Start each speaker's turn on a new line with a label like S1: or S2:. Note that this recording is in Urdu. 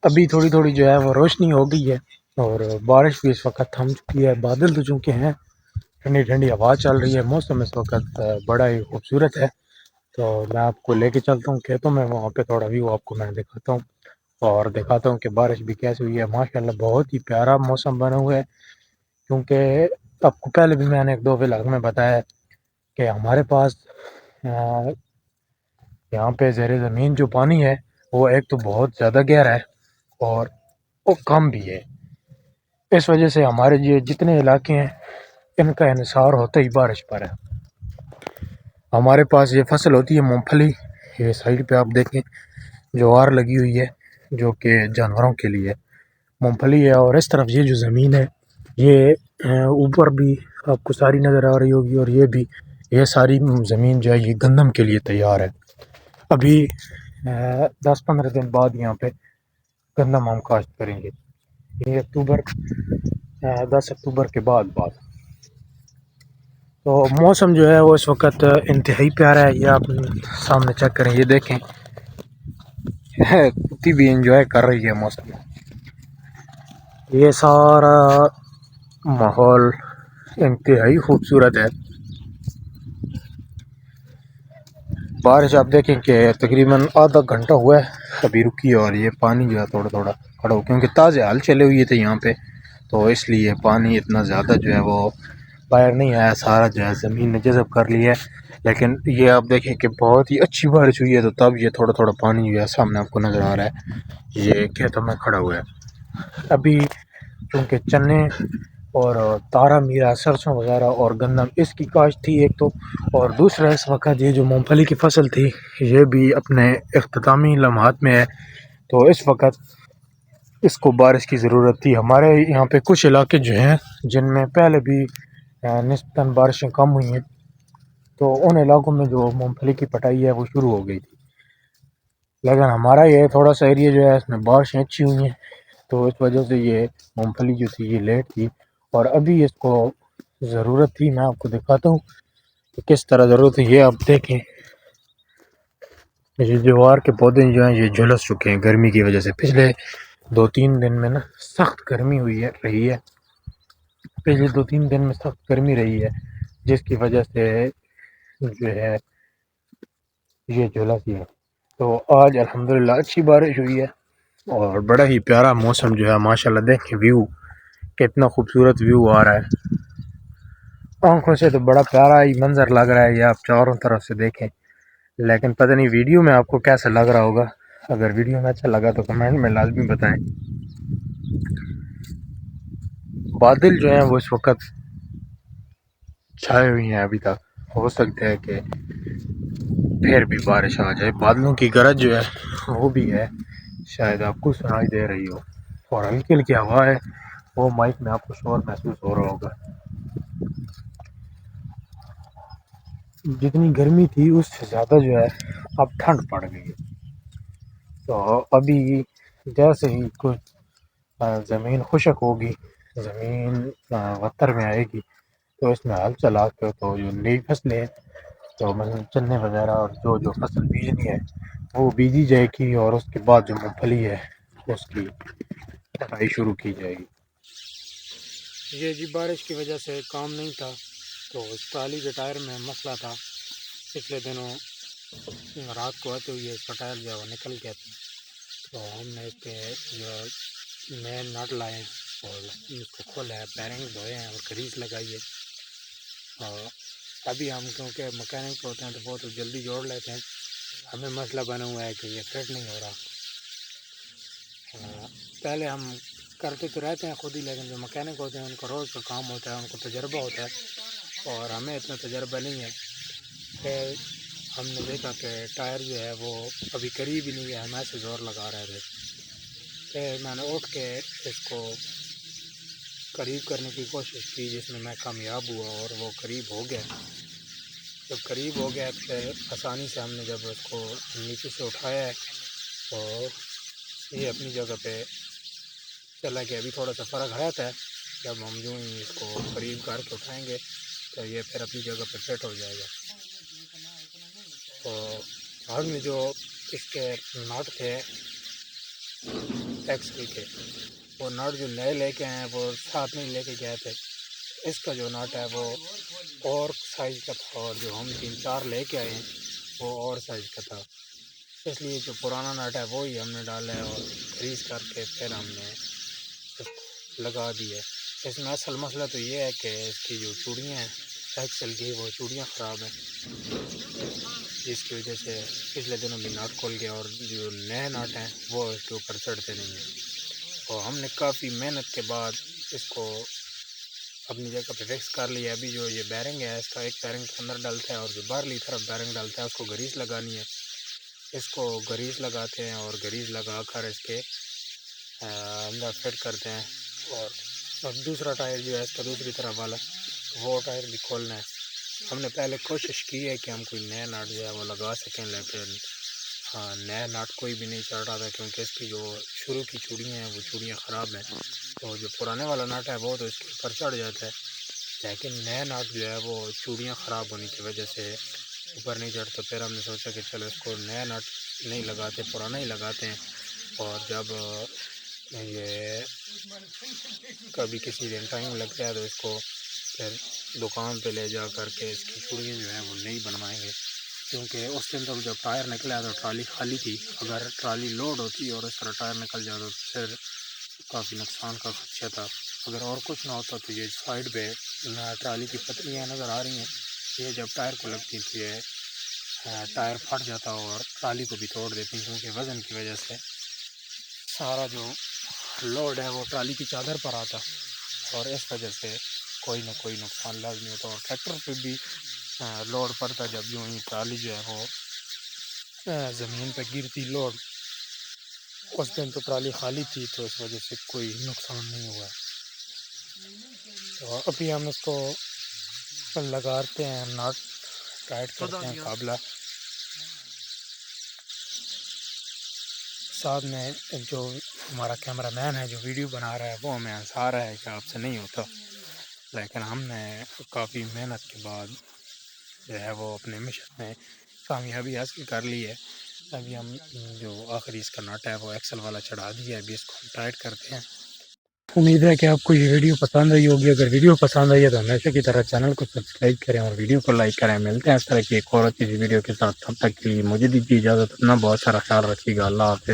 S1: ابھی تھوڑی تھوڑی جو ہے وہ روشنی ہو گئی ہے اور بارش بھی اس وقت تھم چکی ہے. بادل تو چونکہ ہیں, ٹھنڈی ٹھنڈی ہوا چل رہی ہے, موسم اس وقت بڑا ہی خوبصورت ہے. تو میں آپ کو لے کے چلتا ہوں کھیتوں میں, وہاں پہ تھوڑا ویو آپ کو میں دکھاتا ہوں اور دکھاتا ہوں کہ بارش بھی کیسے ہوئی ہے. ماشاءاللہ بہت ہی پیارا موسم بنا ہوا ہے, کیونکہ آپ کو پہلے بھی میں نے ایک دو ولاگ میں بتایا کہ ہمارے پاس یہاں پہ زیر زمین جو پانی ہے وہ ایک تو بہت زیادہ گہرا ہے اور وہ کم بھی ہے. اس وجہ سے ہمارے یہ جتنے علاقے ہیں ان کا انحصار ہوتا ہی بارش پر ہے. ہمارے پاس یہ فصل ہوتی ہے مونگ پھلی, یہ سائڈ پہ آپ دیکھیں جوار لگی ہوئی ہے جو کہ جانوروں کے لیے مونگ پھلی ہے. اور اس طرف یہ جو زمین ہے یہ اوپر بھی آپ کو ساری نظر آ رہی ہوگی, اور یہ ساری زمین جو ہے یہ گندم کے لیے تیار ہے. ابھی 10-15 دن بعد یہاں پہ گندم ہم کاشت کریں گے, یہ 10 اکتوبر کے بعد. تو موسم جو ہے وہ اس وقت انتہائی پیارا ہے. یہ آپ سامنے چیک کریں, یہ دیکھیں کتی بھی انجوائے کر رہی ہے موسم. یہ سارا ماحول انتہائی خوبصورت ہے. بارش آپ دیکھیں کہ تقریباً آدھا گھنٹہ ہوا ہے ابھی رکی, اور یہ پانی جو ہے تھوڑا تھوڑا کھڑا ہو, کیونکہ تازے حال چلے ہوئے تھے یہاں پہ, تو اس لیے پانی اتنا زیادہ جو ہے وہ باہر نہیں آیا, سارا جو ہے زمین نے جذب کر لیا ہے. لیکن یہ آپ دیکھیں کہ بہت ہی اچھی بارش ہوئی ہے, تو تب یہ تھوڑا تھوڑا پانی جو ہے سامنے آپ کو نظر آ رہا ہے, یہ کھیتوں میں کھڑا ہوا ہے. ابھی چونکہ چنے اور تارا میرا, سرسوں وغیرہ اور گندم اس کی کاشت تھی ایک تو, اور دوسرا اس وقت یہ جو مونگ پھلی کی فصل تھی یہ بھی اپنے اختتامی لمحات میں ہے. تو اس وقت اس کو بارش کی ضرورت تھی. ہمارے یہاں پہ کچھ علاقے جو ہیں جن میں پہلے بھی نسبتاً بارشیں کم ہوئی ہیں, تو ان علاقوں میں جو مونگ پھلی کی پٹائی ہے وہ شروع ہو گئی تھی. لیکن ہمارا یہ تھوڑا سا ایریا جو ہے اس میں بارشیں اچھی ہوئی ہیں, تو اس وجہ سے یہ مونگ پھلی جو تھی یہ لیٹ تھی. اور ابھی اس کو ضرورت تھی, میں آپ کو دکھاتا ہوں کہ کس طرح ضرورت ہے. یہ آپ دیکھیں یہ جوار کے پودے جو ہیں یہ جھلس چکے ہیں گرمی کی وجہ سے. پچھلے 2-3 دن میں نا سخت گرمی رہی ہے, پچھلے 2-3 دن میں سخت گرمی رہی ہے, جس کی وجہ سے جو ہے یہ جھلس ہے. تو آج الحمدللہ اچھی بارش ہوئی ہے اور بڑا ہی پیارا موسم جو ہے ماشاءاللہ. دیکھیں ویو کتنا خوبصورت ویو آ رہا ہے, آنکھوں سے تو بڑا پیارا ہی منظر لگ رہا ہے, یہ آپ چاروں طرف سے دیکھیں. لیکن پتہ نہیں ویڈیو میں آپ کو کیسا لگ رہا ہوگا, اگر ویڈیو میں اچھا لگا تو کمنٹ میں لازمی بتائیں. بادل جو ہیں وہ اس وقت چھائے ہوئی ہیں, ابھی تک ہو سکتا ہے کہ پھر بھی بارش آ جائے. بادلوں کی گرج جو ہے وہ بھی ہے, شاید آپ کو سنائی دے رہی ہو, اور ہلکی ہلکی ہوا ہے, وہ مائک میں آپ کو شور محسوس ہو رہا ہوگا. جتنی گرمی تھی اس سے زیادہ جو ہے اب ٹھنڈ پڑ گئی ہے. تو ابھی جیسے ہی کچھ زمین خشک ہوگی, زمین وتر میں آئے گی, تو اس میں ہل چلا کر تو جو نئی فصلیں تو مثلا چنے وغیرہ اور جو فصل بیجنی ہے وہ بیجی جائے گی, اور اس کے بعد جو مونگ پھلی ہے اس کی کٹائی شروع کی جائے گی. یہ جی بارش کی وجہ سے کام نہیں تھا, تو اس ٹرالی کے ٹائر میں مسئلہ تھا. پچھلے دنوں رات کو آتے ہوئے اس کا ٹائر جو ہے وہ نکل گیا تھا, تو ہم نے اس کے جو نئے نٹ لائے اور اس کو کھولا ہے, بیرنگ دھوئے ہیں اور گریس لگائی ہے. اور ابھی ہم کیونکہ مکینک ہوتے ہیں تو بہت جلدی جوڑ لیتے ہیں, ہمیں مسئلہ بنا ہوا ہے کہ یہ فٹ نہیں ہو رہا. پہلے ہم کرتے تو رہتے ہیں خود ہی, لیکن جو مکینک ہوتے ہیں ان کا روز کا کام ہوتا ہے, ان کو تجربہ ہوتا ہے, اور ہمیں اتنا تجربہ نہیں ہے. پھر ہم نے دیکھا کہ ٹائر جو ہے وہ ابھی قریب ہی نہیں ہے, ہم ایسے زور لگا رہے تھے. پھر میں نے اٹھ کے اس کو قریب کرنے کی کوشش کی, جس میں کامیاب ہوا اور وہ قریب ہو گیا. جب قریب ہو گیا پھر آسانی سے ہم نے جب اس کو نیچے سے اٹھایا ہے تو یہ اپنی جگہ پہ چلا گیا. ابھی تھوڑا سا فرق رہتا ہے, جب ہم یوں ہی اس کو قریب کر کے اٹھائیں گے تو یہ پھر اپنی جگہ پہ فٹ ہو جائے گا. تو بعد میں جو اس کے نٹ تھے ایکسل کے، وہ نٹ جو نئے لے کے آئے ہیں وہ ساتھ نہیں لے کے گئے تھے. اس کا جو نٹ ہے وہ اور سائز کا تھا، اور جو ہم 3-4 لے کے آئے ہیں وہ اور سائز کا تھا. اس لیے جو پرانا نٹ ہے وہی ہم نے ڈالا ہے اور گریس کر کے پھر ہم نے لگا دی ہے. اس میں اصل مسئلہ تو یہ ہے کہ اس کی جو چوڑیاں ہیں ایکسل کی وہ چوڑیاں خراب ہیں، جس کی وجہ سے پچھلے دنوں بھی نٹ کھل گیا اور جو نئے نٹ ہیں وہ اس کے اوپر چڑھتے نہیں ہیں. اور ہم نے کافی محنت کے بعد اس کو اپنی جگہ پہ فکس کر لیا. ابھی جو یہ بیرنگ ہے اس کا ایک بیرنگ کے اندر ڈالتا ہے اور جو باہرلی طرف بیرنگ ڈالتا ہے اس کو گریس لگانی ہے. اس کو گریس لگاتے ہیں اور گریس لگا کر اس کے اندر فٹ کرتے ہیں. اور دوسرا ٹائر جو ہے اس کا دوسری طرف والا وہ ٹائر بھی کھولنا ہے. ہم نے پہلے کوشش کی ہے کہ ہم کوئی نیا نٹ جو ہے وہ لگا سکیں، لیکن نیا نٹ کوئی بھی نہیں چڑھ رہا تھا کیونکہ اس کی جو شروع کی چوڑیاں ہیں وہ چوڑیاں خراب ہیں. تو جو پرانے والا نٹ ہے وہ تو اس کے اوپر چڑھ جاتا ہے، لیکن نیا نٹ جو ہے وہ چوڑیاں خراب ہونے کی وجہ سے اوپر نہیں چڑھتا. پھر ہم نے سوچا کہ چلو اس کو نیا نٹ نہیں لگاتے، پرانا ہی لگاتے ہیں. اور جب یہ کبھی کسی دن ٹائم لگ جائے تو اس کو پھر دکان پہ لے جا کر کے اس کی چوڑیاں جو ہیں وہ نہیں بنوائیں گے، کیونکہ اس دن تک جب ٹائر نکلا تو ٹرالی خالی تھی. اگر ٹرالی لوڈ ہوتی اور اس طرح ٹائر نکل جاتا تو پھر کافی نقصان کا خدشہ تھا. اگر اور کچھ نہ ہوتا تو یہ سائڈ پہ ٹرالی کی پتریاں نظر آ رہی ہیں، یہ جب ٹائر کو لگتی تو یہ ٹائر پھٹ جاتا اور ٹرالی کو بھی توڑ دیتی، کیونکہ وزن کی وجہ سے سارا جو لوڈ ہے وہ ٹرالی کی چادر پر آتا اور اس وجہ سے کوئی نہ کوئی نقصان لازمی ہوتا. اور ٹریکٹر پہ بھی لوڈ پڑتا جب یوں ہی ٹرالی جو ہے وہ زمین پہ گرتی لوڈ. اس دن تو ٹرالی خالی تھی تو اس وجہ سے کوئی نقصان نہیں ہوا. تو ابھی ہم اس کو لگاتے ہیں، نٹ ٹائٹ کرتے ہیں قابلہ. ساتھ میں جو ہمارا کیمرہ مین ہے جو ویڈیو بنا رہا ہے وہ ہمیں ہنسا رہا ہے کہ آپ سے نہیں ہوتا، لیکن ہم نے کافی محنت کے بعد جو ہے وہ اپنے مشن میں کامیابی حاصل کر لی ہے. ابھی ہم جو آخری اس کا نٹ ہے وہ ایکسل والا چڑھا دیا ہے، ابھی اس کو ہم ٹائٹ کرتے ہیں. امید ہے کہ آپ کو یہ ویڈیو پسند آئی ہوگی. اگر ویڈیو پسند آئی ہے تو ہمیشہ کی طرح چینل کو سبسکرائب کریں اور ویڈیو کو لائک کریں. ملتے ہیں اس طرح کی ایک اور اچھی ویڈیو کے ساتھ، تب تک کے لیے مجھے دیجیے اجازت. اپنا بہت سارا خیال رکھیے گا. اللہ حافظ.